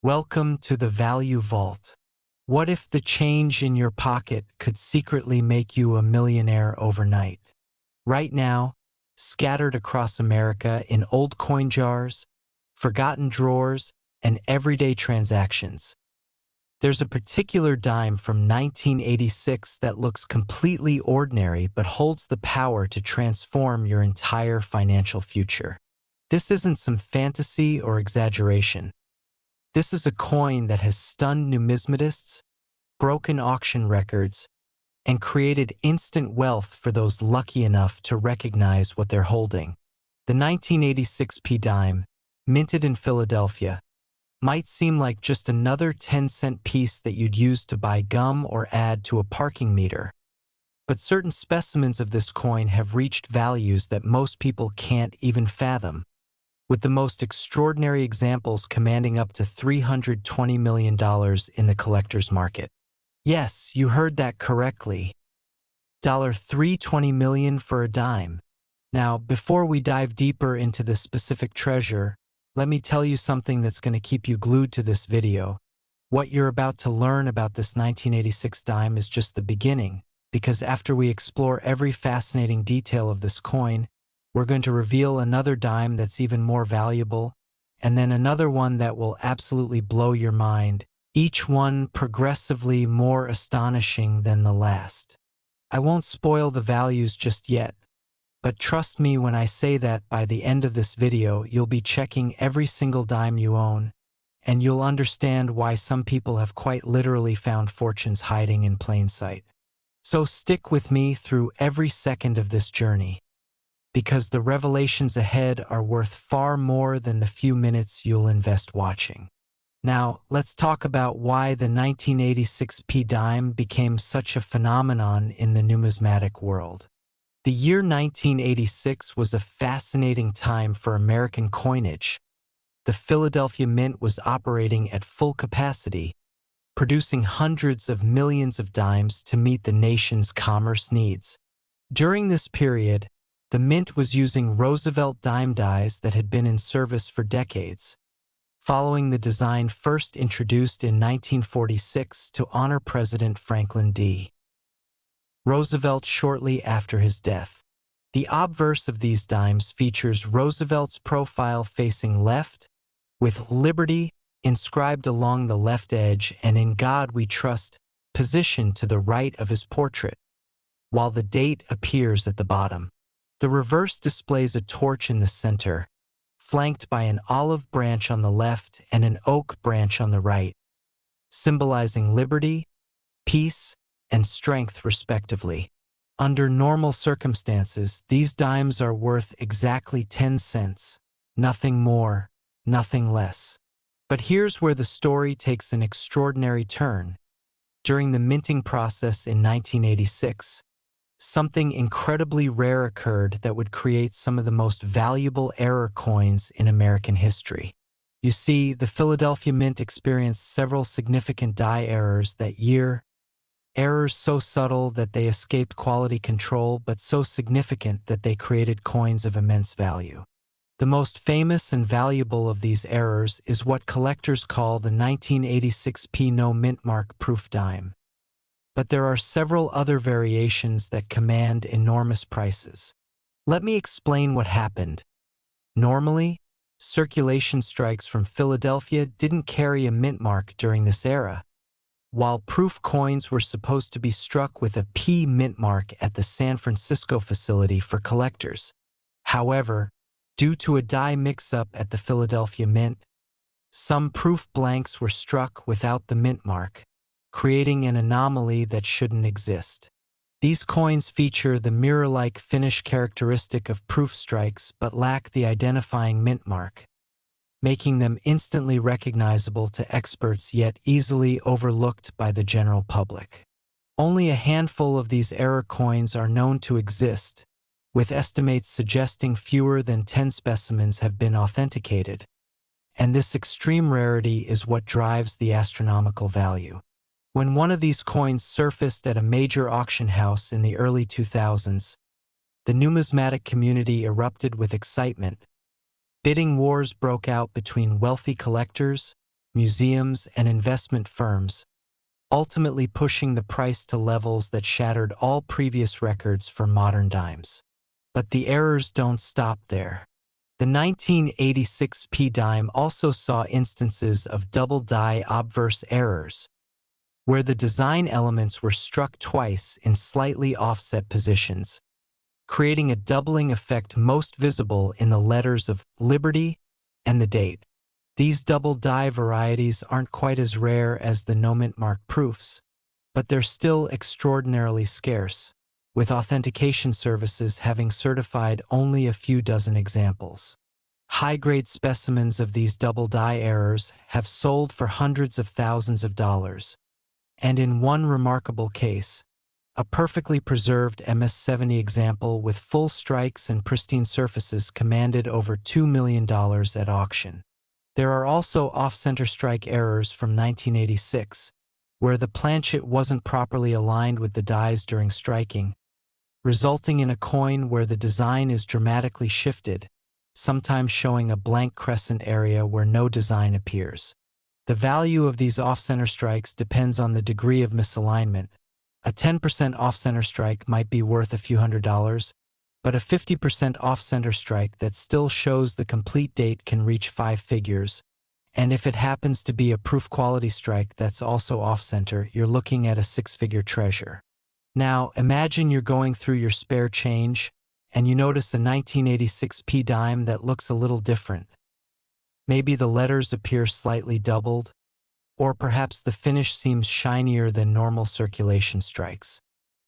Welcome to the Value Vault. What if the change in your pocket could secretly make you a millionaire overnight? Right now, scattered across America in old coin jars, forgotten drawers, and everyday transactions, there's a particular dime from 1986 that looks completely ordinary but holds the power to transform your entire financial future. This isn't some fantasy or exaggeration. This is a coin that has stunned numismatists, broken auction records, and created instant wealth for those lucky enough to recognize what they're holding. The 1986 dime, minted in Philadelphia, might seem like just another 10-cent piece that you'd use to buy gum or add to a parking meter. But certain specimens of this coin have reached values that most people can't even fathom, with the most extraordinary examples commanding up to $320 million in the collector's market. Yes, you heard that correctly. $320 million for a dime. Now, before we dive deeper into this specific treasure, let me tell you something that's going to keep you glued to this video. What you're about to learn about this 1986 dime is just the beginning, because after we explore every fascinating detail of this coin, we're going to reveal another dime that's even more valuable, and then another one that will absolutely blow your mind, each one progressively more astonishing than the last. I won't spoil the values just yet, but trust me when I say that by the end of this video, you'll be checking every single dime you own, and you'll understand why some people have quite literally found fortunes hiding in plain sight. So stick with me through every second of this journey, because the revelations ahead are worth far more than the few minutes you'll invest watching. Now, let's talk about why the 1986 dime became such a phenomenon in the numismatic world. The year 1986 was a fascinating time for American coinage. The Philadelphia Mint was operating at full capacity, producing hundreds of millions of dimes to meet the nation's commerce needs. During this period, the Mint was using Roosevelt dime dies that had been in service for decades, following the design first introduced in 1946 to honor President Franklin D. Roosevelt shortly after his death. The obverse of these dimes features Roosevelt's profile facing left, with Liberty inscribed along the left edge and In God We Trust positioned to the right of his portrait, while the date appears at the bottom. The reverse displays a torch in the center, flanked by an olive branch on the left and an oak branch on the right, symbolizing liberty, peace, and strength respectively. Under normal circumstances, these dimes are worth exactly 10 cents, nothing more, nothing less. But here's where the story takes an extraordinary turn. During the minting process in 1986, something incredibly rare occurred that would create some of the most valuable error coins in American history. You see, the Philadelphia Mint experienced several significant die errors that year, errors so subtle that they escaped quality control, but so significant that they created coins of immense value. The most famous and valuable of these errors is what collectors call the 1986 no mintmark proof dime. But there are several other variations that command enormous prices. Let me explain what happened. Normally, circulation strikes from Philadelphia didn't carry a mintmark during this era, while proof coins were supposed to be struck with a P mintmark at the San Francisco facility for collectors. However, due to a die mix-up at the Philadelphia Mint, some proof blanks were struck without the mintmark, creating an anomaly that shouldn't exist. These coins feature the mirror-like finish characteristic of proof strikes but lack the identifying mintmark, making them instantly recognizable to experts yet easily overlooked by the general public. Only a handful of these error coins are known to exist, with estimates suggesting fewer than 10 specimens have been authenticated, and this extreme rarity is what drives the astronomical value. When one of these coins surfaced at a major auction house in the early 2000s, the numismatic community erupted with excitement. Bidding wars broke out between wealthy collectors, museums, and investment firms, ultimately pushing the price to levels that shattered all previous records for modern dimes. But the errors don't stop there. The 1986 p-dime also saw instances of double die obverse errors, where the design elements were struck twice in slightly offset positions, creating a doubling effect most visible in the letters of Liberty and the date. These double die varieties aren't quite as rare as the no mintmark proofs, but they're still extraordinarily scarce, with authentication services having certified only a few dozen examples. High-grade specimens of these double die errors have sold for hundreds of thousands of dollars, and in one remarkable case, a perfectly preserved MS-70 example with full strikes and pristine surfaces commanded over $2 million at auction. There are also off-center strike errors from 1986, where the planchet wasn't properly aligned with the dies during striking, resulting in a coin where the design is dramatically shifted, sometimes showing a blank crescent area where no design appears. The value of these off-center strikes depends on the degree of misalignment. A 10% off-center strike might be worth a few $100s, but a 50% off-center strike that still shows the complete date can reach 5 figures, and if it happens to be a proof-quality strike that's also off-center, you're looking at a 6-figure treasure. Now, imagine you're going through your spare change, and you notice a 1986 p-dime that looks a little different. Maybe the letters appear slightly doubled, or perhaps the finish seems shinier than normal circulation strikes.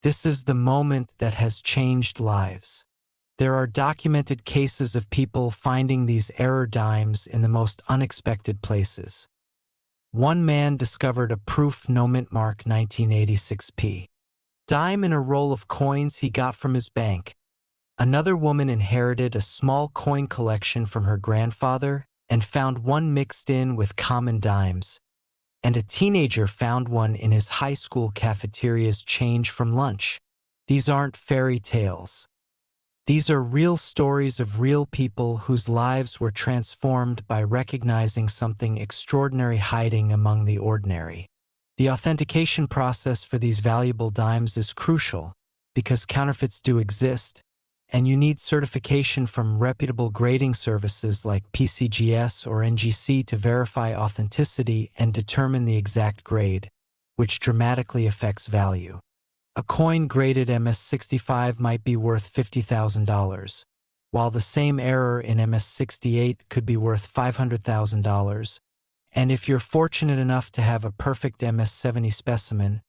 This is the moment that has changed lives. There are documented cases of people finding these error dimes in the most unexpected places. One man discovered a proof no mintmark 1986 p-dime in a roll of coins he got from his bank. Another woman inherited a small coin collection from her grandfather and found one mixed in with common dimes, and a teenager found one in his high school cafeteria's change from lunch. These aren't fairy tales. These are real stories of real people whose lives were transformed by recognizing something extraordinary hiding among the ordinary. The authentication process for these valuable dimes is crucial because counterfeits do exist, and you need certification from reputable grading services like PCGS or NGC to verify authenticity and determine the exact grade, which dramatically affects value. A coin graded MS-65 might be worth $50,000, while the same error in MS-68 could be worth $500,000, and if you're fortunate enough to have a perfect MS-70 specimen,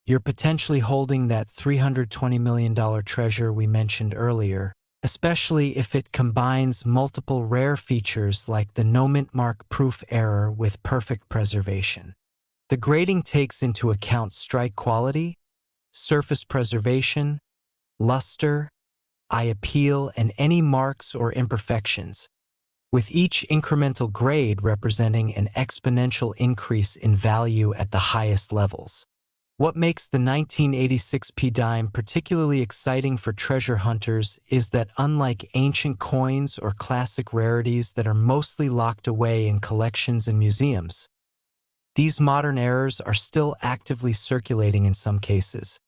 you're potentially holding that $320 million treasure we mentioned earlier, especially if it combines multiple rare features like the no mintmark proof error with perfect preservation. The grading takes into account strike quality, surface preservation, luster, eye appeal, and any marks or imperfections, with each incremental grade representing an exponential increase in value at the highest levels. What makes the 1986 p-dime particularly exciting for treasure hunters is that unlike ancient coins or classic rarities that are mostly locked away in collections and museums, these modern errors are still actively circulating in some cases,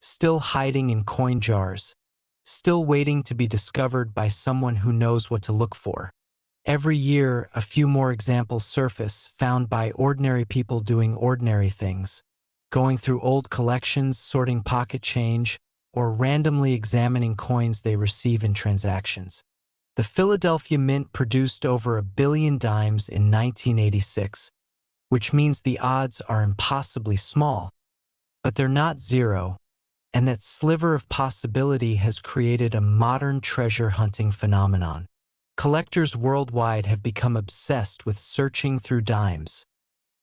still hiding in coin jars, still waiting to be discovered by someone who knows what to look for. Every year, a few more examples surface, found by ordinary people doing ordinary things, going through old collections, sorting pocket change, or randomly examining coins they receive in transactions. The Philadelphia Mint produced over 1 billion dimes in 1986, which means the odds are impossibly small, but they're not zero, and that sliver of possibility has created a modern treasure hunting phenomenon. Collectors worldwide have become obsessed with searching through dimes,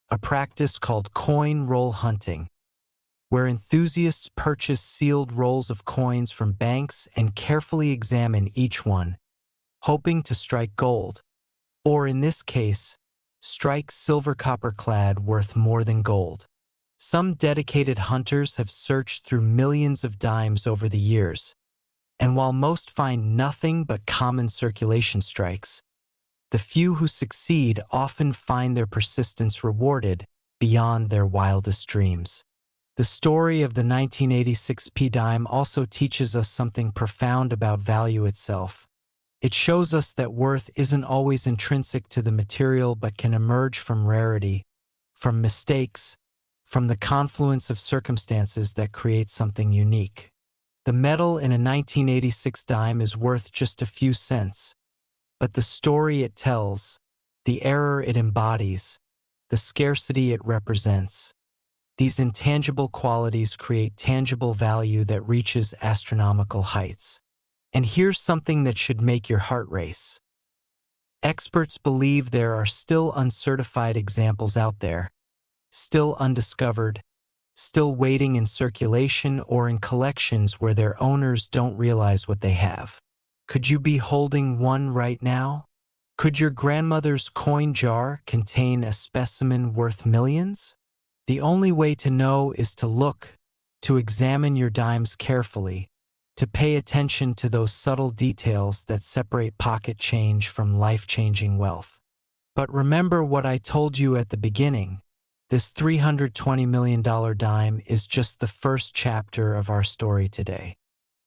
a practice called coin roll hunting, where enthusiasts purchase sealed rolls of coins from banks and carefully examine each one, hoping to strike gold, or in this case, strike silver copper clad worth more than gold. Some dedicated hunters have searched through millions of dimes over the years, and while most find nothing but common circulation strikes, The few who succeed often find their persistence rewarded beyond their wildest dreams. The story of the 1986 p-dime also teaches us something profound about value itself. It shows us that worth isn't always intrinsic to the material but can emerge from rarity, from mistakes, from the confluence of circumstances that create something unique. The metal in a 1986 dime is worth just a few cents, but the story it tells, the error it embodies, the scarcity it represents, these intangible qualities create tangible value that reaches astronomical heights. And here's something that should make your heart race. Experts believe there are still uncertified examples out there, still undiscovered, still waiting in circulation or in collections where their owners don't realize what they have. Could you be holding one right now? Could your grandmother's coin jar contain a specimen worth millions? The only way to know is to look, to examine your dimes carefully, to pay attention to those subtle details that separate pocket change from life-changing wealth. But remember what I told you at the beginning. This $320 million dime is just the first chapter of our story today.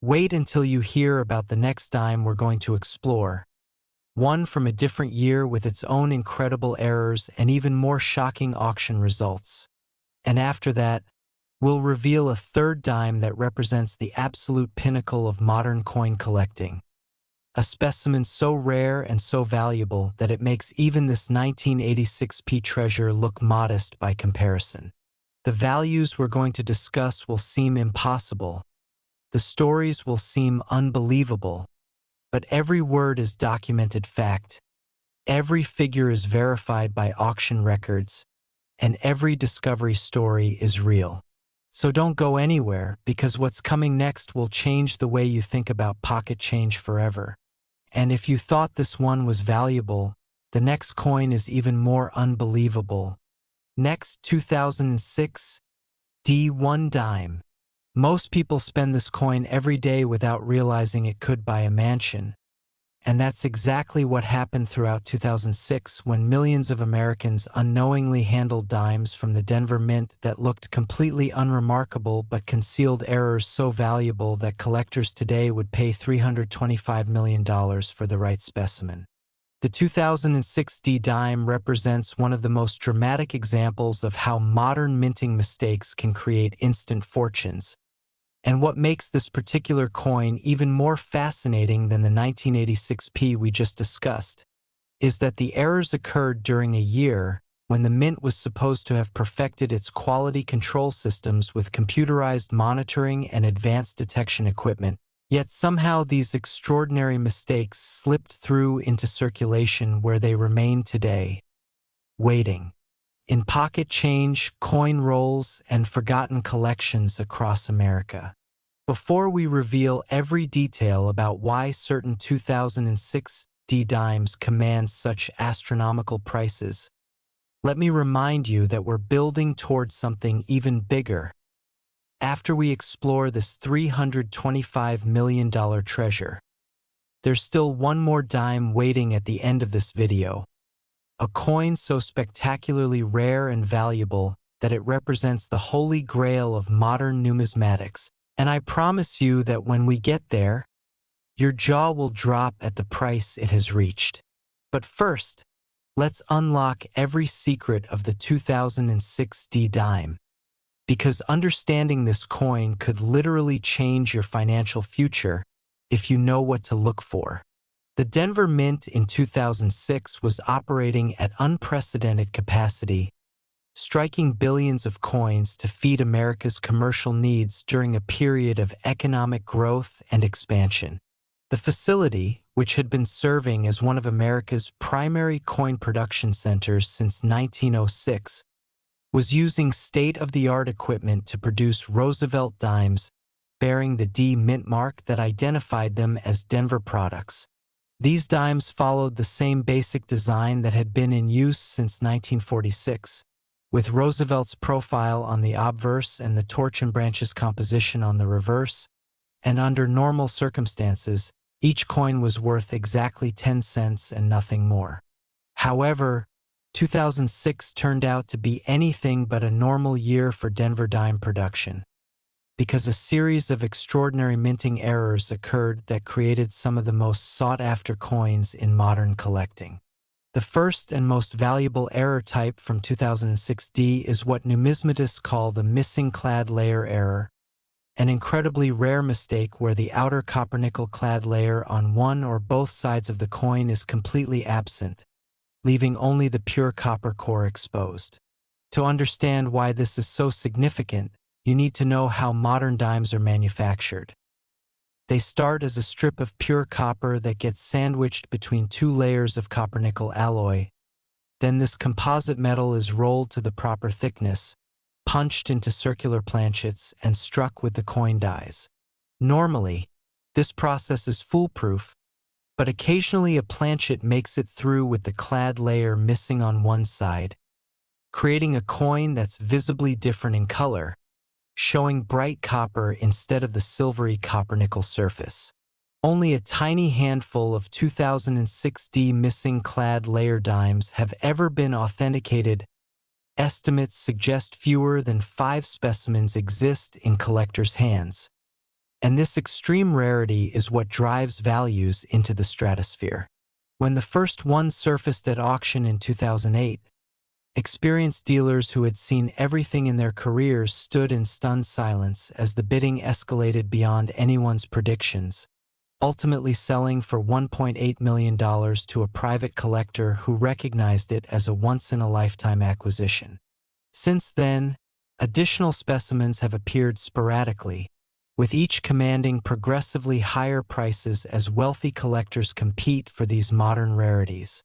Wait until you hear about the next dime we're going to explore, one from a different year with its own incredible errors and even more shocking auction results. And after that, we'll reveal a third dime that represents the absolute pinnacle of modern coin collecting, a specimen so rare and so valuable that it makes even this 1986p treasure look modest by comparison. The values we're going to discuss will seem impossible. The stories will seem unbelievable, but every word is documented fact. Every figure is verified by auction records, and every discovery story is real. So don't go anywhere, because what's coming next will change the way you think about pocket change forever. And if you thought this one was valuable, the next coin is even more unbelievable. Next, 2006 D1 dime. Most people spend this coin every day without realizing it could buy a mansion. And that's exactly what happened throughout 2006 when millions of Americans unknowingly handled dimes from the Denver Mint that looked completely unremarkable but concealed errors so valuable that collectors today would pay $325 million for the right specimen. The 2006 D dime represents one of the most dramatic examples of how modern minting mistakes can create instant fortunes. And what makes this particular coin even more fascinating than the 1986p we just discussed is that the errors occurred during a year when the Mint was supposed to have perfected its quality control systems with computerized monitoring and advanced detection equipment. Yet somehow these extraordinary mistakes slipped through into circulation where they remain today, waiting in pocket change, coin rolls, and forgotten collections across America. Before we reveal every detail about why certain 2006 D dimes command such astronomical prices, let me remind you that we're building towards something even bigger. After we explore this $325 million treasure, there's still one more dime waiting at the end of this video. A coin so spectacularly rare and valuable that it represents the holy grail of modern numismatics, and I promise you that when we get there, your jaw will drop at the price it has reached. But first, let's unlock every secret of the 2006 D dime, because understanding this coin could literally change your financial future if you know what to look for. The Denver Mint in 2006 was operating at unprecedented capacity, striking billions of coins to feed America's commercial needs during a period of economic growth and expansion. The facility, which had been serving as one of America's primary coin production centers since 1906, was using state-of-the-art equipment to produce Roosevelt dimes bearing the D mint mark that identified them as Denver products. These dimes followed the same basic design that had been in use since 1946, with Roosevelt's profile on the obverse and the torch and branches composition on the reverse, and under normal circumstances, each coin was worth exactly 10 cents and nothing more. However, 2006 turned out to be anything but a normal year for Denver dime production, because a series of extraordinary minting errors occurred that created some of the most sought-after coins in modern collecting. The first and most valuable error type from 2006D is what numismatists call the missing clad layer error, an incredibly rare mistake where the outer copper-nickel clad layer on one or both sides of the coin is completely absent, leaving only the pure copper core exposed. To understand why this is so significant, you need to know how modern dimes are manufactured. They start as a strip of pure copper that gets sandwiched between two layers of copper-nickel alloy. Then this composite metal is rolled to the proper thickness, punched into circular planchets, and struck with the coin dies. Normally, this process is foolproof, but occasionally a planchet makes it through with the clad layer missing on one side, creating a coin that's visibly different in color, showing bright copper instead of the silvery copper-nickel surface. Only a tiny handful of 2006D missing clad layer dimes have ever been authenticated. Estimates suggest fewer than 5 specimens exist in collectors' hands, and this extreme rarity is what drives values into the stratosphere. When the first one surfaced at auction in 2008, experienced dealers who had seen everything in their careers stood in stunned silence as the bidding escalated beyond anyone's predictions, ultimately selling for $1.8 million to a private collector who recognized it as a once-in-a-lifetime acquisition. Since then, additional specimens have appeared sporadically, with each commanding progressively higher prices as wealthy collectors compete for these modern rarities.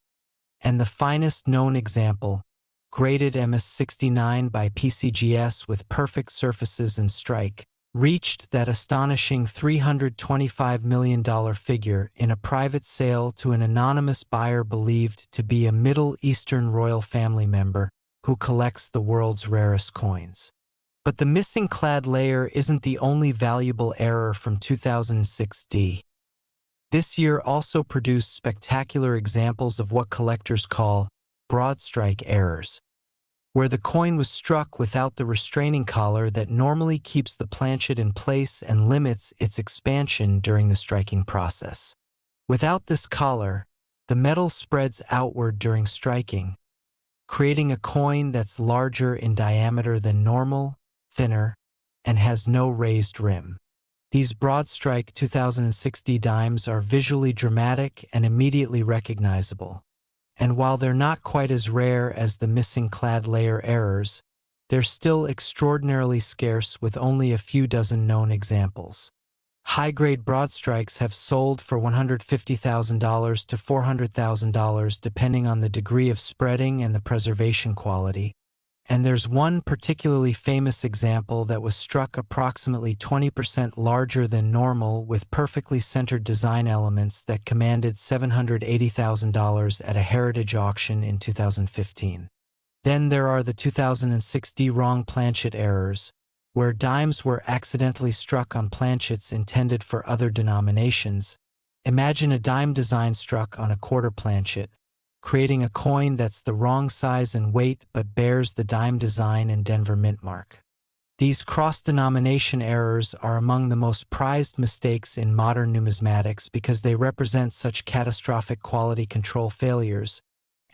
And the finest known example, graded MS69 by PCGS with perfect surfaces and strike, reached that astonishing $325 million figure in a private sale to an anonymous buyer believed to be a Middle Eastern royal family member who collects the world's rarest coins. But the missing clad layer isn't the only valuable error from 2006D. This year also produced spectacular examples of what collectors call broadstrike errors, where the coin was struck without the restraining collar that normally keeps the planchet in place and limits its expansion during the striking process. Without this collar, the metal spreads outward during striking, creating a coin that's larger in diameter than normal, thinner, and has no raised rim. These broadstrike 2006D dimes are visually dramatic and immediately recognizable. And while they're not quite as rare as the missing clad layer errors, they're still extraordinarily scarce with only a few dozen known examples. High-grade broadstrikes have sold for $150,000 to $400,000 depending on the degree of spreading and the preservation quality. And there's one particularly famous example that was struck approximately 20% larger than normal with perfectly centered design elements that commanded $780,000 at a heritage auction in 2015. Then there are the 2006D wrong planchet errors, where dimes were accidentally struck on planchets intended for other denominations. Imagine a dime design struck on a quarter planchet, creating a coin that's the wrong size and weight but bears the dime design and Denver mintmark. These cross-denomination errors are among the most prized mistakes in modern numismatics because they represent such catastrophic quality control failures,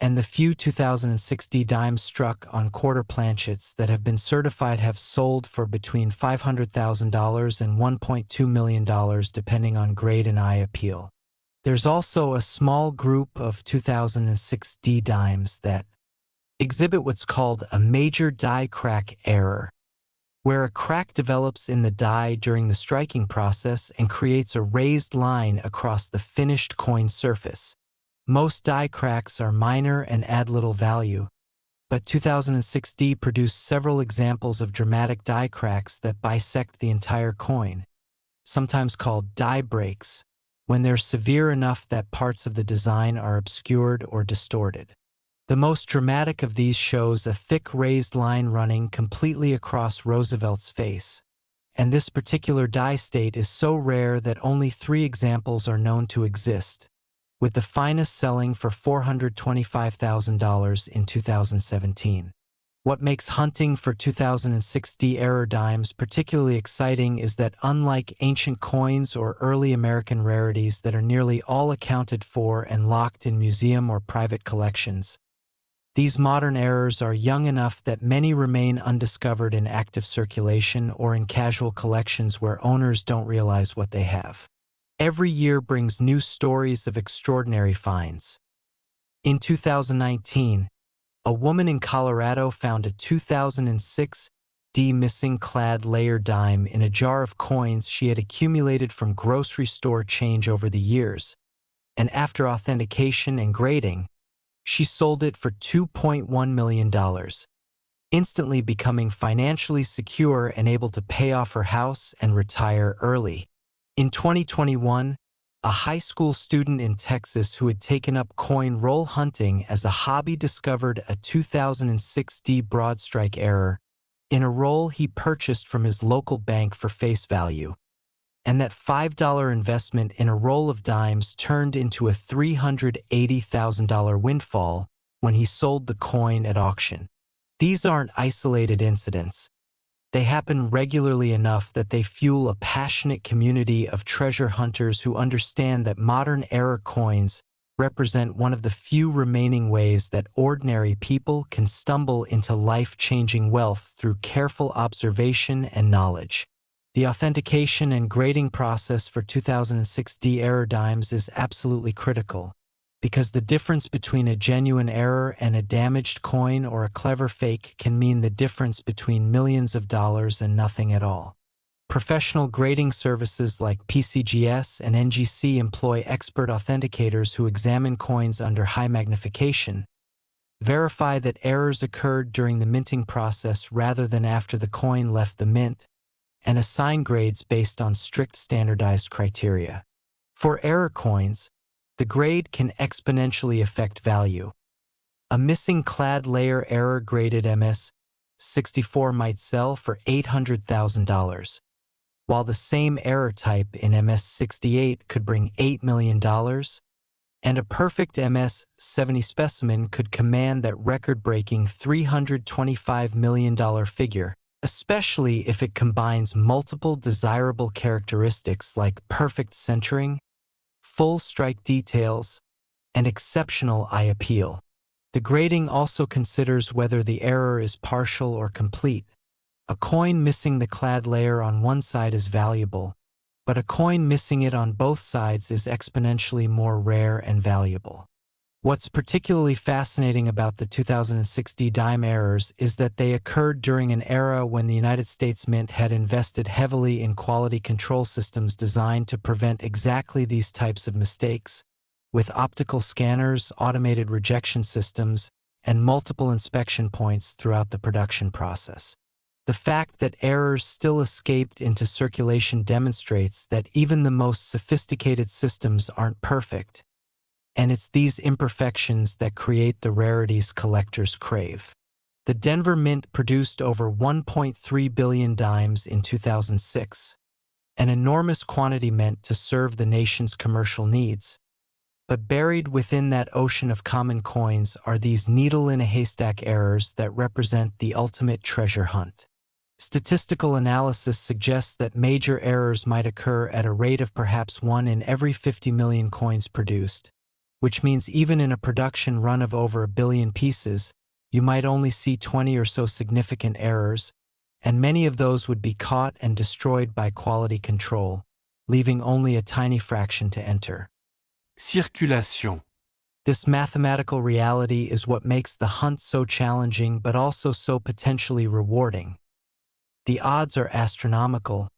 and the few 2006D dimes struck on quarter planchets that have been certified have sold for between $500,000 and $1.2 million depending on grade and eye appeal. There's also a small group of 2006D dimes that exhibit what's called a major die crack error, where a crack develops in the die during the striking process and creates a raised line across the finished coin surface. Most die cracks are minor and add little value, but 2006D produced several examples of dramatic die cracks that bisect the entire coin, sometimes called die breaks, when they're severe enough that parts of the design are obscured or distorted. The most dramatic of these shows a thick raised line running completely across Roosevelt's face, and this particular die state is so rare that only 3 examples are known to exist, with the finest selling for $425,000 in 2017. What makes hunting for 2006 D-era dimes particularly exciting is that unlike ancient coins or early American rarities that are nearly all accounted for and locked in museum or private collections, these modern errors are young enough that many remain undiscovered in active circulation or in casual collections where owners don't realize what they have. Every year brings new stories of extraordinary finds. In 2019, a woman in Colorado found a 2006 D missing clad layer dime in a jar of coins she had accumulated from grocery store change over the years, and after authentication and grading, she sold it for $2.1 million, instantly becoming financially secure and able to pay off her house and retire early. In 2021, a high school student in Texas who had taken up coin roll hunting as a hobby discovered a 2006 D broadstrike error in a roll he purchased from his local bank for face value, and that $5 investment in a roll of dimes turned into a $380,000 windfall when he sold the coin at auction. These aren't isolated incidents. They happen regularly enough that they fuel a passionate community of treasure hunters who understand that modern era coins represent one of the few remaining ways that ordinary people can stumble into life-changing wealth through careful observation and knowledge. The authentication and grading process for 2006 D-era dimes is absolutely critical, because the difference between a genuine error and a damaged coin or a clever fake can mean the difference between millions of dollars and nothing at all. Professional grading services like PCGS and NGC employ expert authenticators who examine coins under high magnification, verify that errors occurred during the minting process rather than after the coin left the mint, and assign grades based on strict standardized criteria. For error coins, the grade can exponentially affect value. A missing clad layer error graded MS-64 might sell for $800,000, while the same error type in MS-68 could bring $8 million, and a perfect MS-70 specimen could command that record-breaking $325 million figure, especially if it combines multiple desirable characteristics like perfect centering, full strike details, and exceptional eye appeal. The grading also considers whether the error is partial or complete. A coin missing the clad layer on one side is valuable, but a coin missing it on both sides is exponentially more rare and valuable. What's particularly fascinating about the 2006 D dime errors is that they occurred during an era when the United States Mint had invested heavily in quality control systems designed to prevent exactly these types of mistakes, with optical scanners, automated rejection systems, and multiple inspection points throughout the production process. The fact that errors still escaped into circulation demonstrates that even the most sophisticated systems aren't perfect, and it's these imperfections that create the rarities collectors crave. The Denver Mint produced over 1.3 billion dimes in 2006, an enormous quantity meant to serve the nation's commercial needs. But buried within that ocean of common coins are these needle-in-a-haystack errors that represent the ultimate treasure hunt. Statistical analysis suggests that major errors might occur at a rate of perhaps 1 in every 50 million coins produced, which means even in a production run of over 1 billion pieces, you might only see 20 or so significant errors, and many of those would be caught and destroyed by quality control, leaving only a tiny fraction to enter. Circulation. This mathematical reality is what makes the hunt so challenging but also so potentially rewarding. The odds are astronomical,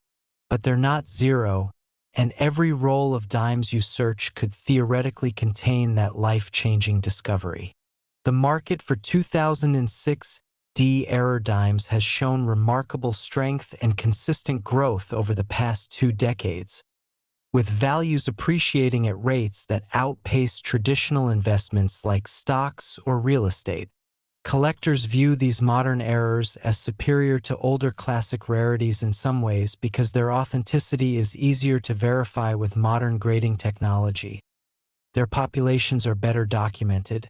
but they're not zero, and every roll of dimes you search could theoretically contain that life-changing discovery. The market for 2006 D-era dimes has shown remarkable strength and consistent growth over the past 2 decades, with values appreciating at rates that outpace traditional investments like stocks or real estate. Collectors view these modern errors as superior to older classic rarities in some ways because their authenticity is easier to verify with modern grading technology. Their populations are better documented,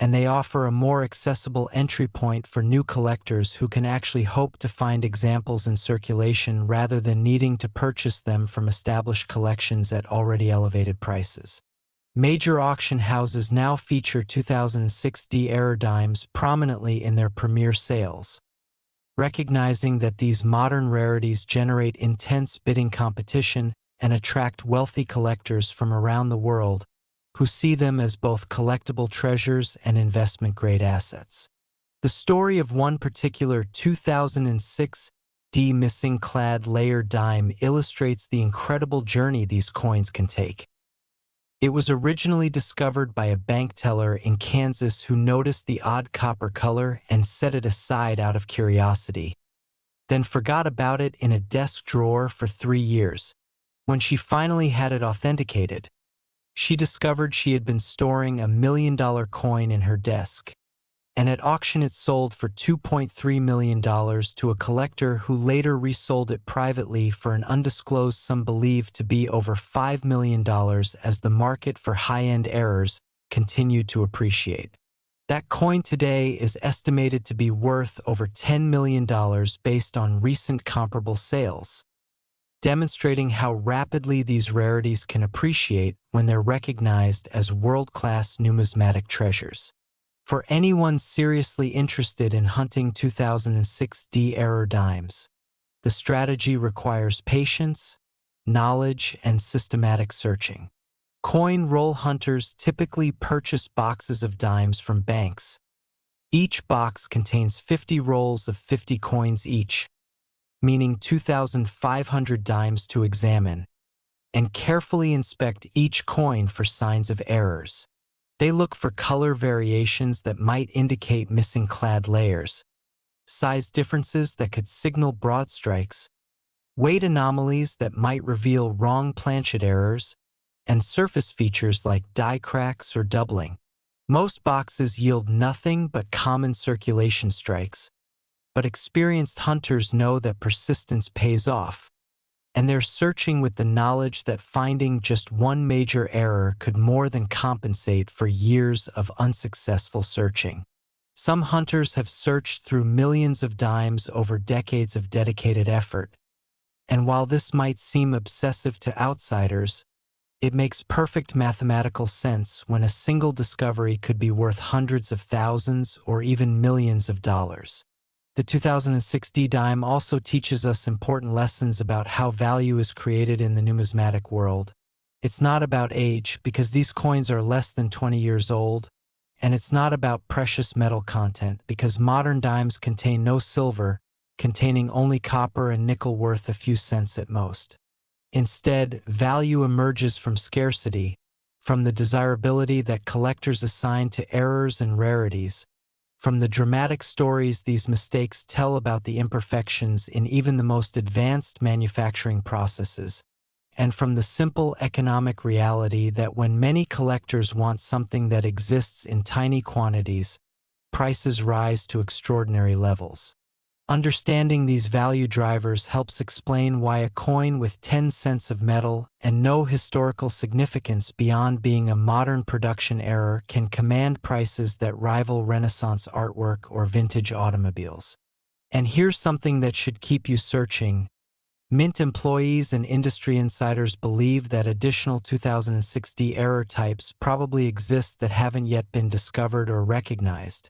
and they offer a more accessible entry point for new collectors who can actually hope to find examples in circulation rather than needing to purchase them from established collections at already elevated prices. Major auction houses now feature 2006 D-era dimes prominently in their premier sales. Recognizing that these modern rarities generate intense bidding competition and attract wealthy collectors from around the world who see them as both collectible treasures and investment-grade assets. The story of one particular 2006 D missing clad layer dime illustrates the incredible journey these coins can take. It was originally discovered by a bank teller in Kansas who noticed the odd copper color and set it aside out of curiosity, then forgot about it in a desk drawer for 3 years. When she finally had it authenticated, she discovered she had been storing a $1 million coin in her desk, and at auction it sold for $2.3 million to a collector who later resold it privately for an undisclosed sum believed to be over $5 million as the market for high-end errors continued to appreciate. That coin today is estimated to be worth over $10 million based on recent comparable sales, demonstrating how rapidly these rarities can appreciate when they're recognized as world-class numismatic treasures. For anyone seriously interested in hunting 2006 D-era dimes, the strategy requires patience, knowledge, and systematic searching. Coin roll hunters typically purchase boxes of dimes from banks. Each box contains 50 rolls of 50 coins each, meaning 2,500 dimes to examine, and carefully inspect each coin for signs of errors. They look for color variations that might indicate missing clad layers, size differences that could signal broadstrikes, weight anomalies that might reveal wrong planchet errors, and surface features like die cracks or doubling. Most boxes yield nothing but common circulation strikes, but experienced hunters know that persistence pays off, and they're searching with the knowledge that finding just one major error could more than compensate for years of unsuccessful searching. Some hunters have searched through millions of dimes over decades of dedicated effort, and while this might seem obsessive to outsiders, it makes perfect mathematical sense when a single discovery could be worth hundreds of thousands or even millions of dollars. The 2006 D-dime also teaches us important lessons about how value is created in the numismatic world. It's not about age, because these coins are less than 20 years old, and it's not about precious metal content, because modern dimes contain no silver, containing only copper and nickel worth a few cents at most. Instead, value emerges from scarcity, from the desirability that collectors assign to errors and rarities, from the dramatic stories these mistakes tell about the imperfections in even the most advanced manufacturing processes, and from the simple economic reality that when many collectors want something that exists in tiny quantities, prices rise to extraordinary levels. Understanding these value drivers helps explain why a coin with 10 cents of metal and no historical significance beyond being a modern production error can command prices that rival Renaissance artwork or vintage automobiles. And here's something that should keep you searching. Mint employees and industry insiders believe that additional 2006 D-era types probably exist that haven't yet been discovered or recognized,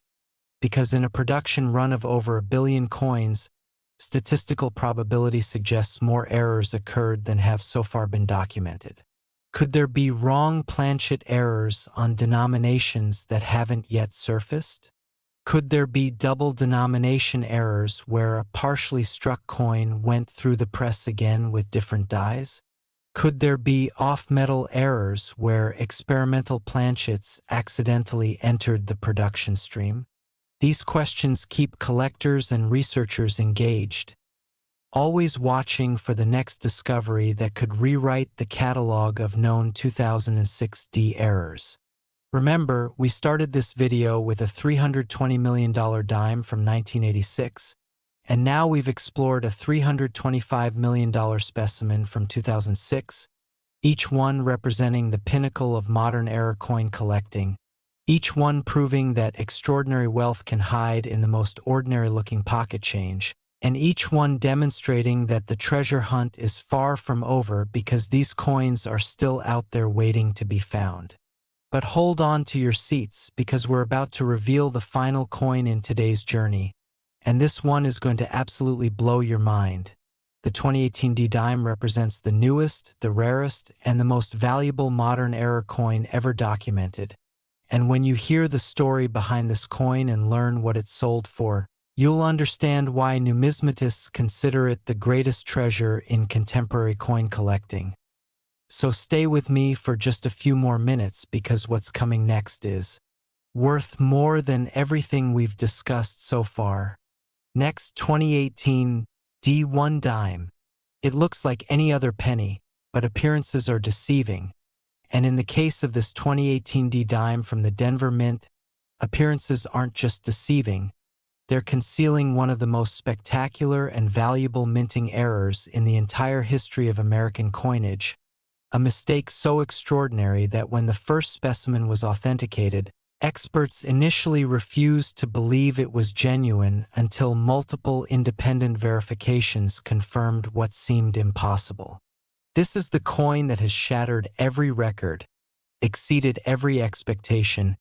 because in a production run of over 1 billion coins, statistical probability suggests more errors occurred than have so far been documented. Could there be wrong planchet errors on denominations that haven't yet surfaced? Could there be double denomination errors where a partially struck coin went through the press again with different dies? Could there be off-metal errors where experimental planchets accidentally entered the production stream? These questions keep collectors and researchers engaged, always watching for the next discovery that could rewrite the catalog of known 2006 D errors. Remember, we started this video with a $320 million dime from 1986, and now we've explored a $325 million specimen from 2006, each one representing the pinnacle of modern era coin collecting, each one proving that extraordinary wealth can hide in the most ordinary-looking pocket change, and each one demonstrating that the treasure hunt is far from over because these coins are still out there waiting to be found. But hold on to your seats because we're about to reveal the final coin in today's journey, and this one is going to absolutely blow your mind. The 2018 D-Dime represents the newest, the rarest, and the most valuable modern-era coin ever documented. And when you hear the story behind this coin and learn what it sold for, you'll understand why numismatists consider it the greatest treasure in contemporary coin collecting. So stay with me for just a few more minutes because what's coming next is worth more than everything we've discussed so far. Next, 2018 D1 dime. It looks like any other penny, but appearances are deceiving. And in the case of this 2018 D-Dime from the Denver Mint, appearances aren't just deceiving, they're concealing one of the most spectacular and valuable minting errors in the entire history of American coinage, a mistake so extraordinary that when the first specimen was authenticated, experts initially refused to believe it was genuine until multiple independent verifications confirmed what seemed impossible. This is the coin that has shattered every record, exceeded every expectation,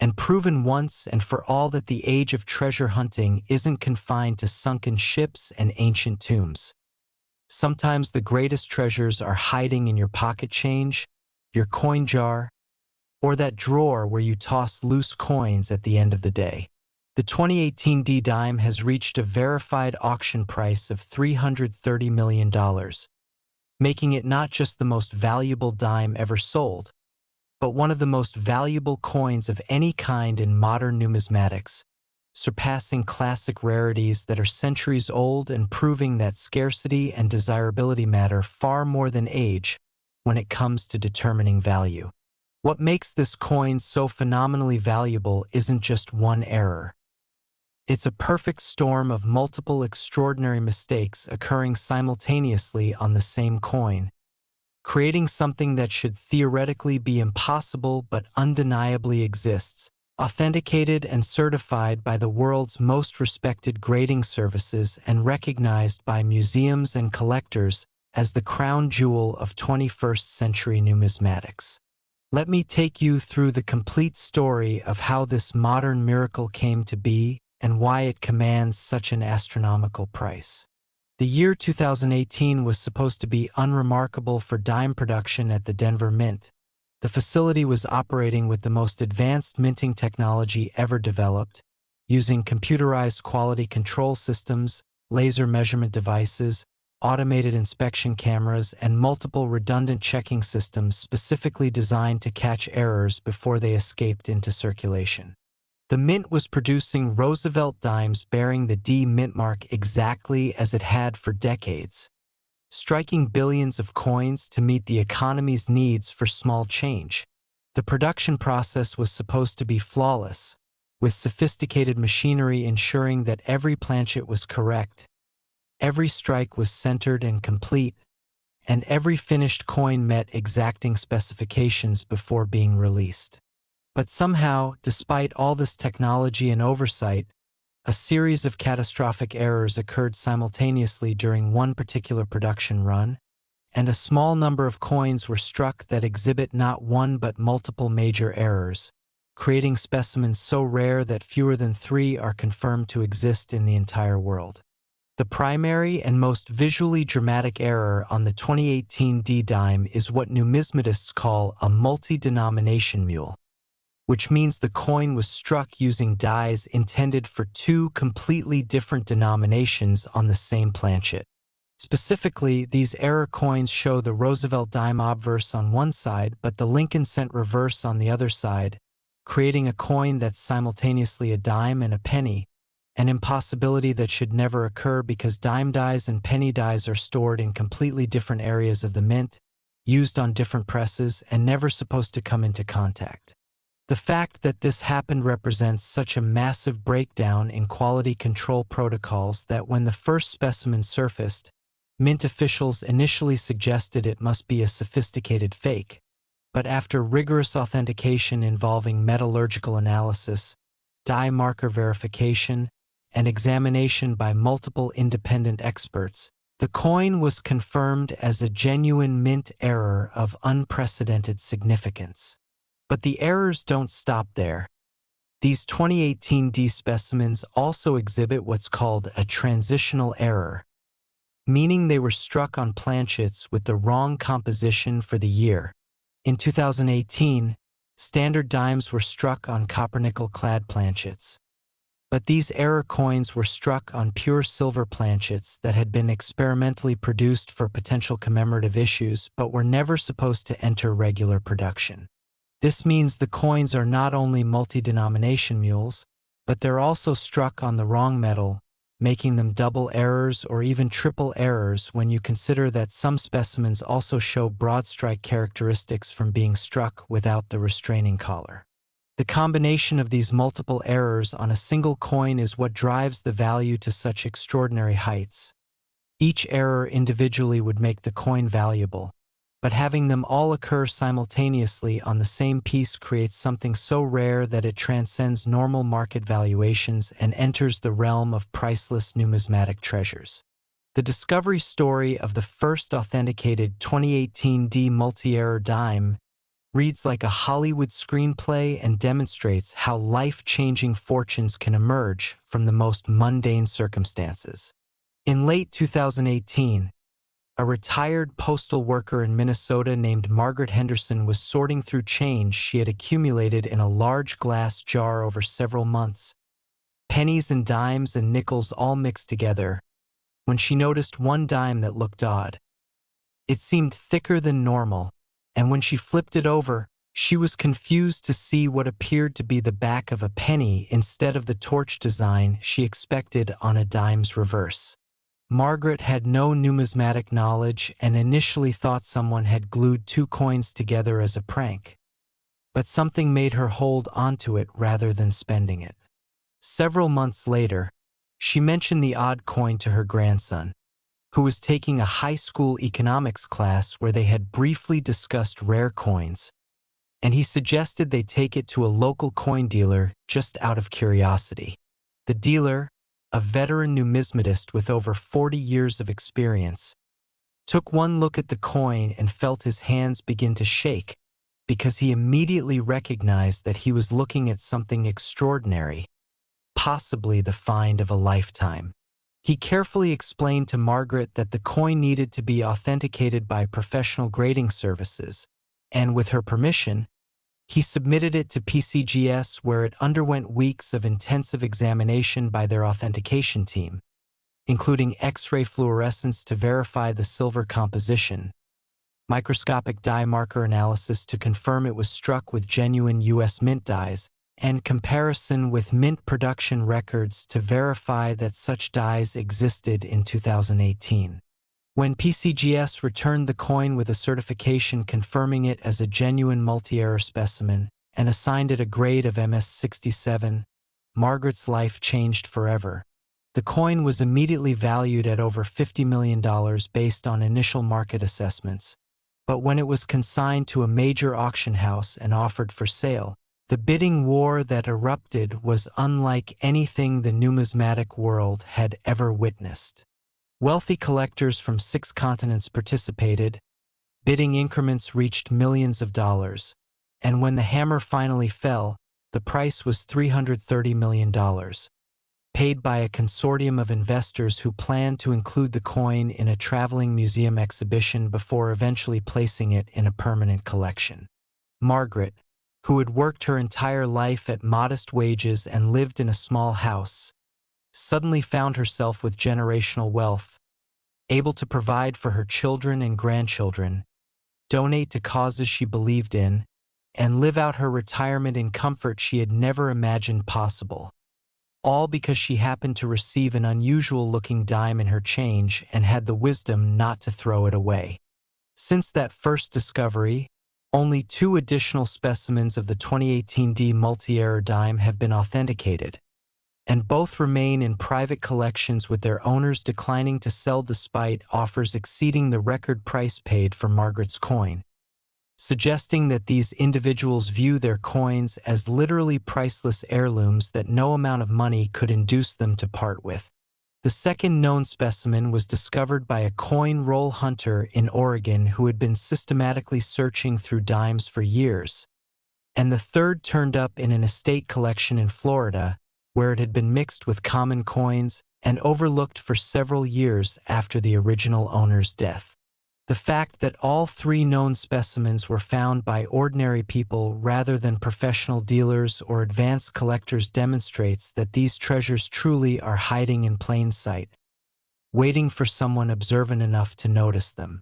and proven once and for all that the age of treasure hunting isn't confined to sunken ships and ancient tombs. Sometimes the greatest treasures are hiding in your pocket change, your coin jar, or that drawer where you toss loose coins at the end of the day. The 2018 D-Dime has reached a verified auction price of $330 million. Making it not just the most valuable dime ever sold, but one of the most valuable coins of any kind in modern numismatics, surpassing classic rarities that are centuries old and proving that scarcity and desirability matter far more than age when it comes to determining value. What makes this coin so phenomenally valuable isn't just one error. It's a perfect storm of multiple extraordinary mistakes occurring simultaneously on the same coin, creating something that should theoretically be impossible but undeniably exists, authenticated and certified by the world's most respected grading services and recognized by museums and collectors as the crown jewel of 21st century numismatics. Let me take you through the complete story of how this modern miracle came to be and why it commands such an astronomical price. The year 2018 was supposed to be unremarkable for dime production at the Denver Mint. The facility was operating with the most advanced minting technology ever developed, using computerized quality control systems, laser measurement devices, automated inspection cameras, and multiple redundant checking systems specifically designed to catch errors before they escaped into circulation. The Mint was producing Roosevelt dimes bearing the D mintmark exactly as it had for decades, striking billions of coins to meet the economy's needs for small change. The production process was supposed to be flawless, with sophisticated machinery ensuring that every planchet was correct, every strike was centered and complete, and every finished coin met exacting specifications before being released. But somehow, despite all this technology and oversight, a series of catastrophic errors occurred simultaneously during one particular production run, and a small number of coins were struck that exhibit not one but multiple major errors, creating specimens so rare that fewer than 3 are confirmed to exist in the entire world. The primary and most visually dramatic error on the 2018 D-Dime is what numismatists call a multi-denomination mule, which means the coin was struck using dies intended for 2 completely different denominations on the same planchet. Specifically, these error coins show the Roosevelt dime obverse on one side but the Lincoln cent reverse on the other side, creating a coin that's simultaneously a dime and a penny, an impossibility that should never occur because dime dies and penny dies are stored in completely different areas of the mint, used on different presses, and never supposed to come into contact. The fact that this happened represents such a massive breakdown in quality control protocols that when the first specimen surfaced, Mint officials initially suggested it must be a sophisticated fake, but after rigorous authentication involving metallurgical analysis, die marker verification, and examination by multiple independent experts, the coin was confirmed as a genuine mint error of unprecedented significance. But the errors don't stop there. These 2018 D specimens also exhibit what's called a transitional error, meaning they were struck on planchets with the wrong composition for the year. In 2018, standard dimes were struck on copper-nickel clad planchets. But these error coins were struck on pure silver planchets that had been experimentally produced for potential commemorative issues but were never supposed to enter regular production. This means the coins are not only multi-denomination mules, but they're also struck on the wrong metal, making them double errors or even triple errors when you consider that some specimens also show broadstrike characteristics from being struck without the restraining collar. The combination of these multiple errors on a single coin is what drives the value to such extraordinary heights. Each error individually would make the coin valuable, but having them all occur simultaneously on the same piece creates something so rare that it transcends normal market valuations and enters the realm of priceless numismatic treasures. The discovery story of the first authenticated 2018 D multi-error dime reads like a Hollywood screenplay and demonstrates how life-changing fortunes can emerge from the most mundane circumstances. In late 2018, a retired postal worker in Minnesota named Margaret Henderson was sorting through change she had accumulated in a large glass jar over several months, pennies and dimes and nickels all mixed together, when she noticed one dime that looked odd. It seemed thicker than normal, and when she flipped it over, she was confused to see what appeared to be the back of a penny instead of the torch design she expected on a dime's reverse. Margaret had no numismatic knowledge and initially thought someone had glued two coins together as a prank, but something made her hold onto it rather than spending it. Several months later, she mentioned the odd coin to her grandson, who was taking a high school economics class where they had briefly discussed rare coins, and he suggested they take it to a local coin dealer just out of curiosity. The dealer, a veteran numismatist with over 40 years of experience, took one look at the coin and felt his hands begin to shake because he immediately recognized that he was looking at something extraordinary, possibly the find of a lifetime. He carefully explained to Margaret that the coin needed to be authenticated by professional grading services, and with her permission, he submitted it to PCGS where it underwent weeks of intensive examination by their authentication team, including X-ray fluorescence to verify the silver composition, microscopic die marker analysis to confirm it was struck with genuine U.S. mint dies, and comparison with mint production records to verify that such dies existed in 2018. When PCGS returned the coin with a certification confirming it as a genuine multi-error specimen and assigned it a grade of MS-67, Margaret's life changed forever. The coin was immediately valued at over $50 million based on initial market assessments, but when it was consigned to a major auction house and offered for sale, the bidding war that erupted was unlike anything the numismatic world had ever witnessed. Wealthy collectors from 6 continents participated, bidding increments reached millions of dollars, and when the hammer finally fell, the price was $330 million, paid by a consortium of investors who planned to include the coin in a traveling museum exhibition before eventually placing it in a permanent collection. Margaret, who had worked her entire life at modest wages and lived in a small house, suddenly found herself with generational wealth, able to provide for her children and grandchildren, donate to causes she believed in, and live out her retirement in comfort she had never imagined possible. All because she happened to receive an unusual-looking dime in her change and had the wisdom not to throw it away. Since that first discovery, only 2 additional specimens of the 2018 D multi-error dime have been authenticated, and both remain in private collections with their owners declining to sell despite offers exceeding the record price paid for Margaret's coin, suggesting that these individuals view their coins as literally priceless heirlooms that no amount of money could induce them to part with. The second known specimen was discovered by a coin roll hunter in Oregon who had been systematically searching through dimes for years, and the third turned up in an estate collection in Florida, where it had been mixed with common coins and overlooked for several years after the original owner's death. The fact that all three known specimens were found by ordinary people rather than professional dealers or advanced collectors demonstrates that these treasures truly are hiding in plain sight, waiting for someone observant enough to notice them.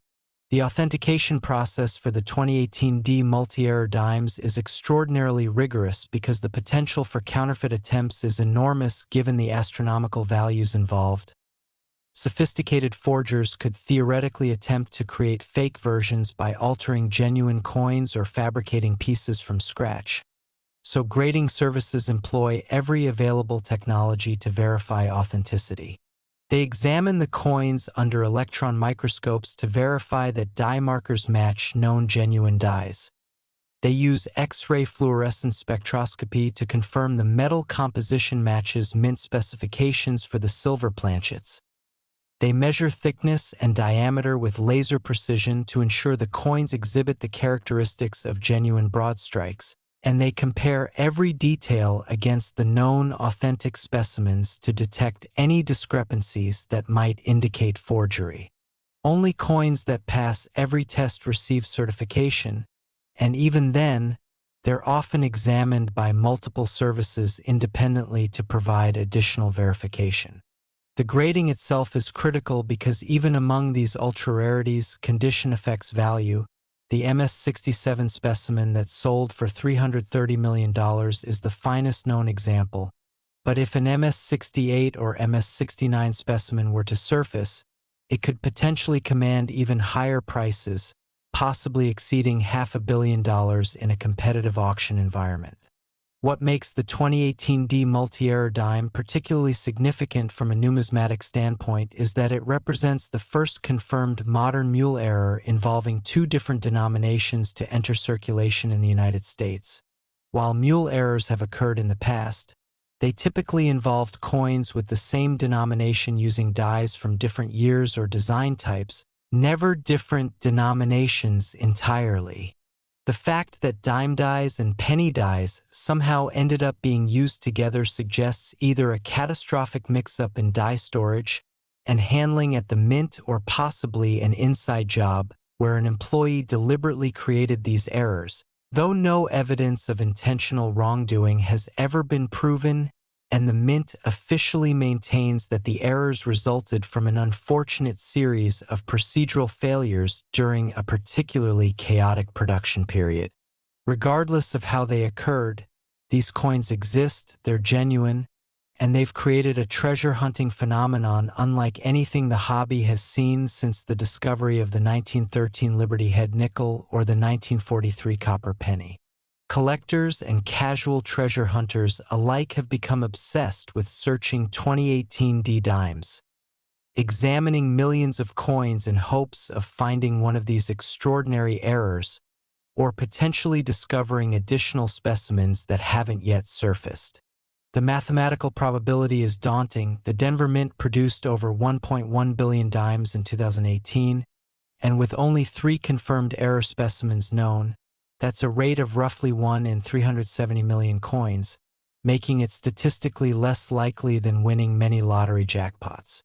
The authentication process for the 2018 D multi-error dimes is extraordinarily rigorous because the potential for counterfeit attempts is enormous given the astronomical values involved. Sophisticated forgers could theoretically attempt to create fake versions by altering genuine coins or fabricating pieces from scratch. So grading services employ every available technology to verify authenticity. They examine the coins under electron microscopes to verify that die markers match known genuine dies. They use X-ray fluorescence spectroscopy to confirm the metal composition matches mint specifications for the silver planchets. They measure thickness and diameter with laser precision to ensure the coins exhibit the characteristics of genuine broadstrikes, and they compare every detail against the known authentic specimens to detect any discrepancies that might indicate forgery. Only coins that pass every test receive certification, and even then, they're often examined by multiple services independently to provide additional verification. The grading itself is critical because even among these ultra-rarities, condition affects value. The MS-67 specimen that sold for $330 million is the finest known example, but if an MS-68 or MS-69 specimen were to surface, it could potentially command even higher prices, possibly exceeding $500 million in a competitive auction environment. What makes the 2018 D multi-error dime particularly significant from a numismatic standpoint is that it represents the first confirmed modern mule error involving two different denominations to enter circulation in the United States. While mule errors have occurred in the past, they typically involved coins with the same denomination using dies from different years or design types, never different denominations entirely. The fact that dime dies and penny dies somehow ended up being used together suggests either a catastrophic mix-up in die storage and handling at the mint or possibly an inside job where an employee deliberately created these errors, though no evidence of intentional wrongdoing has ever been proven, and the mint officially maintains that the errors resulted from an unfortunate series of procedural failures during a particularly chaotic production period. Regardless of how they occurred, these coins exist, they're genuine, and they've created a treasure hunting phenomenon unlike anything the hobby has seen since the discovery of the 1913 Liberty Head nickel or the 1943 copper penny. Collectors and casual treasure hunters alike have become obsessed with searching 2018 D dimes, examining millions of coins in hopes of finding one of these extraordinary errors or potentially discovering additional specimens that haven't yet surfaced. The mathematical probability is daunting. The Denver Mint produced over 1.1 billion dimes in 2018, and with only 3 confirmed error specimens known, that's a rate of roughly 1 in 370 million coins, making it statistically less likely than winning many lottery jackpots.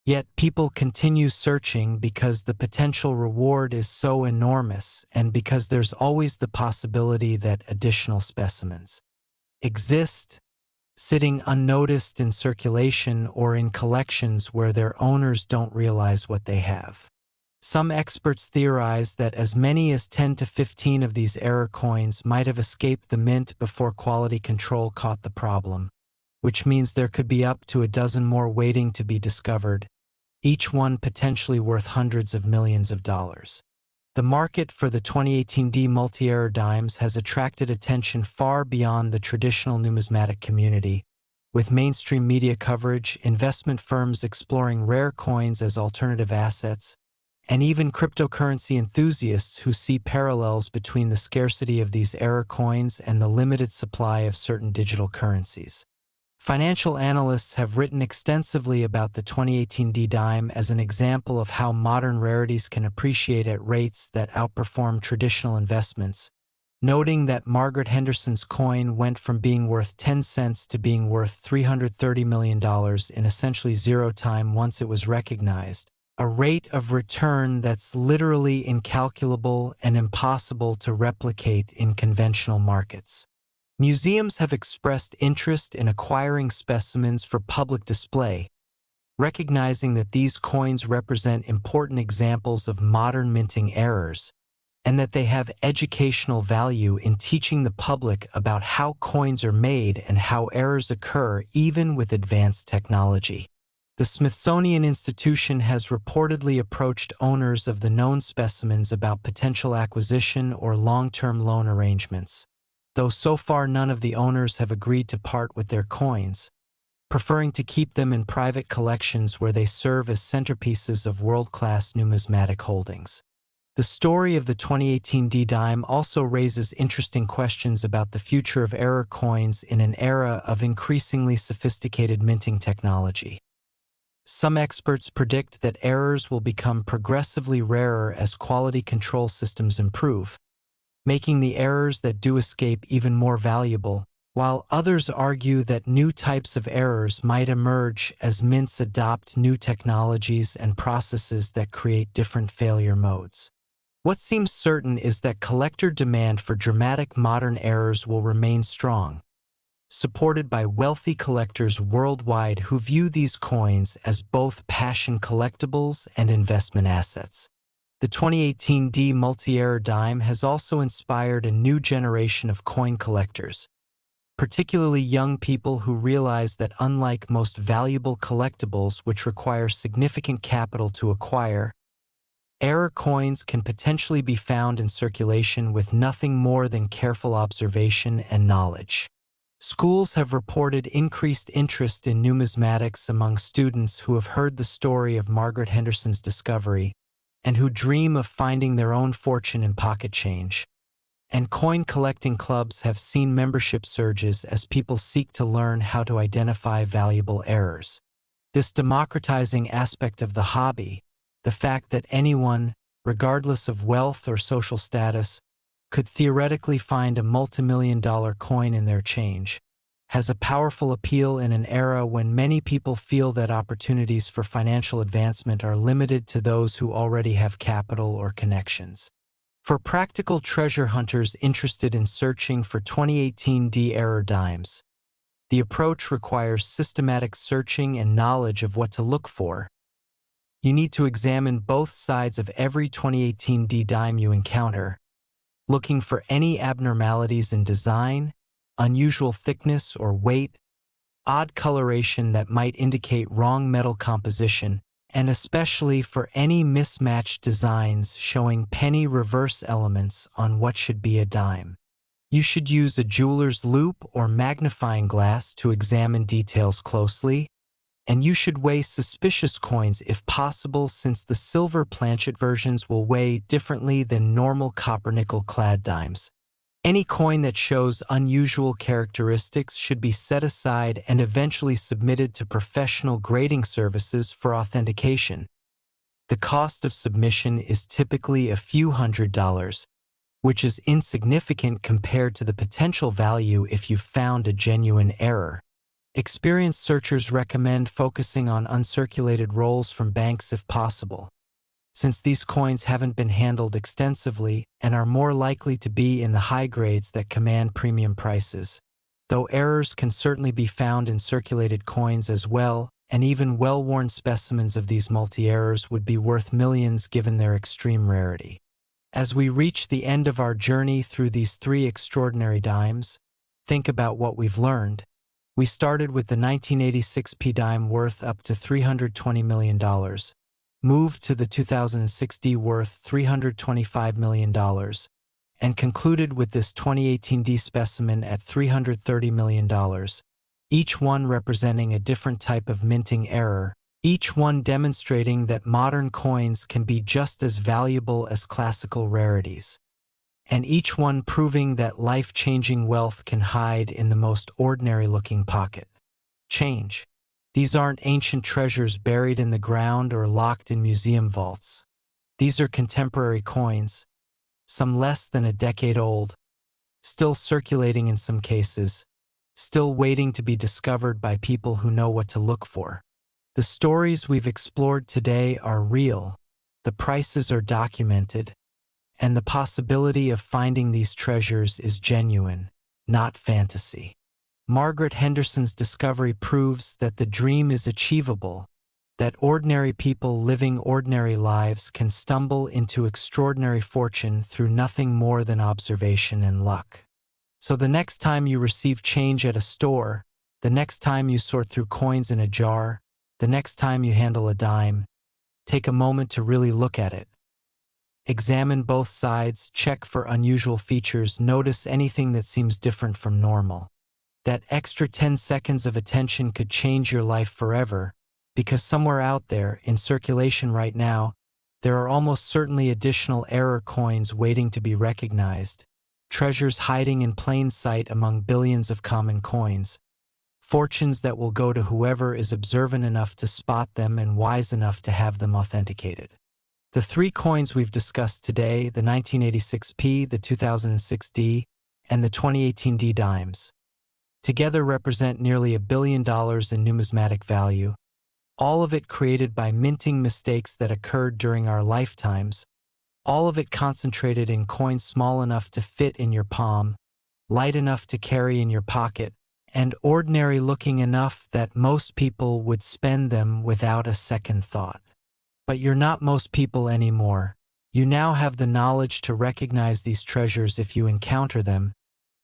Yet people continue searching because the potential reward is so enormous and because there's always the possibility that additional specimens exist, sitting unnoticed in circulation or in collections where their owners don't realize what they have. Some experts theorize that as many as 10 to 15 of these error coins might have escaped the mint before quality control caught the problem, which means there could be up to a dozen more waiting to be discovered, each one potentially worth hundreds of millions of dollars. The market for the 2018 D multi-error dimes has attracted attention far beyond the traditional numismatic community, with mainstream media coverage, investment firms exploring rare coins as alternative assets, and even cryptocurrency enthusiasts who see parallels between the scarcity of these error coins and the limited supply of certain digital currencies. Financial analysts have written extensively about the 2018 D-Dime as an example of how modern rarities can appreciate at rates that outperform traditional investments, noting that Margaret Henderson's coin went from being worth 10 cents to being worth $330 million in essentially zero time once it was recognized, a rate of return that's literally incalculable and impossible to replicate in conventional markets. Museums have expressed interest in acquiring specimens for public display, recognizing that these coins represent important examples of modern minting errors, and that they have educational value in teaching the public about how coins are made and how errors occur even with advanced technology. The Smithsonian Institution has reportedly approached owners of the known specimens about potential acquisition or long-term loan arrangements, though so far none of the owners have agreed to part with their coins, preferring to keep them in private collections where they serve as centerpieces of world-class numismatic holdings. The story of the 2018 D-Dime also raises interesting questions about the future of error coins in an era of increasingly sophisticated minting technology. Some experts predict that errors will become progressively rarer as quality control systems improve, making the errors that do escape even more valuable, while others argue that new types of errors might emerge as mints adopt new technologies and processes that create different failure modes. What seems certain is that collector demand for dramatic modern errors will remain strong, supported by wealthy collectors worldwide who view these coins as both passion collectibles and investment assets. The 2018 D multi-error dime has also inspired a new generation of coin collectors, particularly young people who realize that unlike most valuable collectibles which require significant capital to acquire, error coins can potentially be found in circulation with nothing more than careful observation and knowledge. Schools have reported increased interest in numismatics among students who have heard the story of Margaret Henderson's discovery and who dream of finding their own fortune in pocket change. And coin collecting clubs have seen membership surges as people seek to learn how to identify valuable errors. This democratizing aspect of the hobby, the fact that anyone, regardless of wealth or social status, could theoretically find a multimillion-dollar coin in their change, has a powerful appeal in an era when many people feel that opportunities for financial advancement are limited to those who already have capital or connections. For practical treasure hunters interested in searching for 2018 D-error dimes, the approach requires systematic searching and knowledge of what to look for. You need to examine both sides of every 2018 D-dime you encounter, looking for any abnormalities in design, unusual thickness or weight, odd coloration that might indicate wrong metal composition, and especially for any mismatched designs showing penny reverse elements on what should be a dime. You should use a jeweler's loupe or magnifying glass to examine details closely, and you should weigh suspicious coins if possible, since the silver planchet versions will weigh differently than normal copper-nickel clad dimes. Any coin that shows unusual characteristics should be set aside and eventually submitted to professional grading services for authentication. The cost of submission is typically a few $100s, which is insignificant compared to the potential value if you found a genuine error. Experienced searchers recommend focusing on uncirculated rolls from banks if possible, since these coins haven't been handled extensively and are more likely to be in the high grades that command premium prices. Though errors can certainly be found in circulated coins as well, and even well-worn specimens of these multi-errors would be worth millions given their extreme rarity. As we reach the end of our journey through these three extraordinary dimes, think about what we've learned. We started with the 1986 P-dime worth up to $320 million, moved to the 2006 D worth $325 million, and concluded with this 2018 D specimen at $330 million, each one representing a different type of minting error, each one demonstrating that modern coins can be just as valuable as classical rarities, and each one proving that life-changing wealth can hide in the most ordinary-looking pocket. Change. These aren't ancient treasures buried in the ground or locked in museum vaults. These are contemporary coins, some less than a decade old, still circulating in some cases, still waiting to be discovered by people who know what to look for. The stories we've explored today are real, the prices are documented, and the possibility of finding these treasures is genuine, not fantasy. Margaret Henderson's discovery proves that the dream is achievable, that ordinary people living ordinary lives can stumble into extraordinary fortune through nothing more than observation and luck. So the next time you receive change at a store, the next time you sort through coins in a jar, the next time you handle a dime, take a moment to really look at it. Examine both sides, check for unusual features, notice anything that seems different from normal. That extra 10 seconds of attention could change your life forever, because somewhere out there, in circulation right now, there are almost certainly additional error coins waiting to be recognized, treasures hiding in plain sight among billions of common coins, fortunes that will go to whoever is observant enough to spot them and wise enough to have them authenticated. The three coins we've discussed today, the 1986p, the 2006D, and the 2018D dimes, together represent nearly $1 billion in numismatic value, all of it created by minting mistakes that occurred during our lifetimes, all of it concentrated in coins small enough to fit in your palm, light enough to carry in your pocket, and ordinary-looking enough that most people would spend them without a second thought. But you're not most people anymore. You now have the knowledge to recognize these treasures if you encounter them.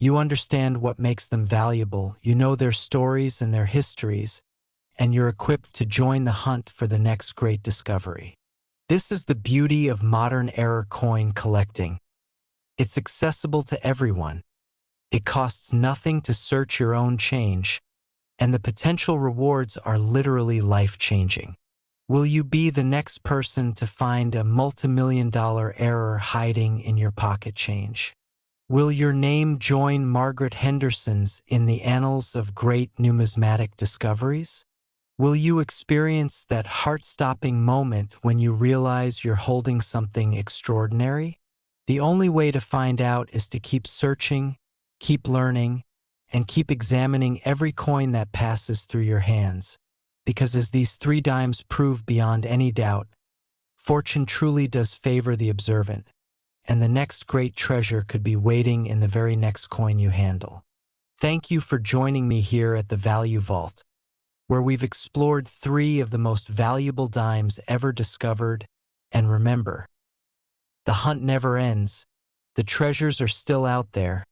You understand what makes them valuable, you know their stories and their histories, and you're equipped to join the hunt for the next great discovery. This is the beauty of modern era coin collecting. It's accessible to everyone. It costs nothing to search your own change, and the potential rewards are literally life-changing. Will you be the next person to find a multi-million-dollar error hiding in your pocket change? Will your name join Margaret Henderson's in the annals of great numismatic discoveries? Will you experience that heart-stopping moment when you realize you're holding something extraordinary? The only way to find out is to keep searching, keep learning, and keep examining every coin that passes through your hands. Because as these three dimes prove beyond any doubt, fortune truly does favor the observant, and the next great treasure could be waiting in the very next coin you handle. Thank you for joining me here at the Value Vault, where we've explored three of the most valuable dimes ever discovered, and remember, the hunt never ends, the treasures are still out there,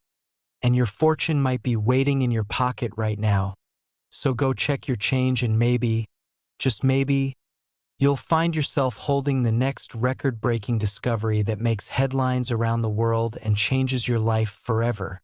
and your fortune might be waiting in your pocket right now. So go check your change and maybe, just maybe, you'll find yourself holding the next record-breaking discovery that makes headlines around the world and changes your life forever.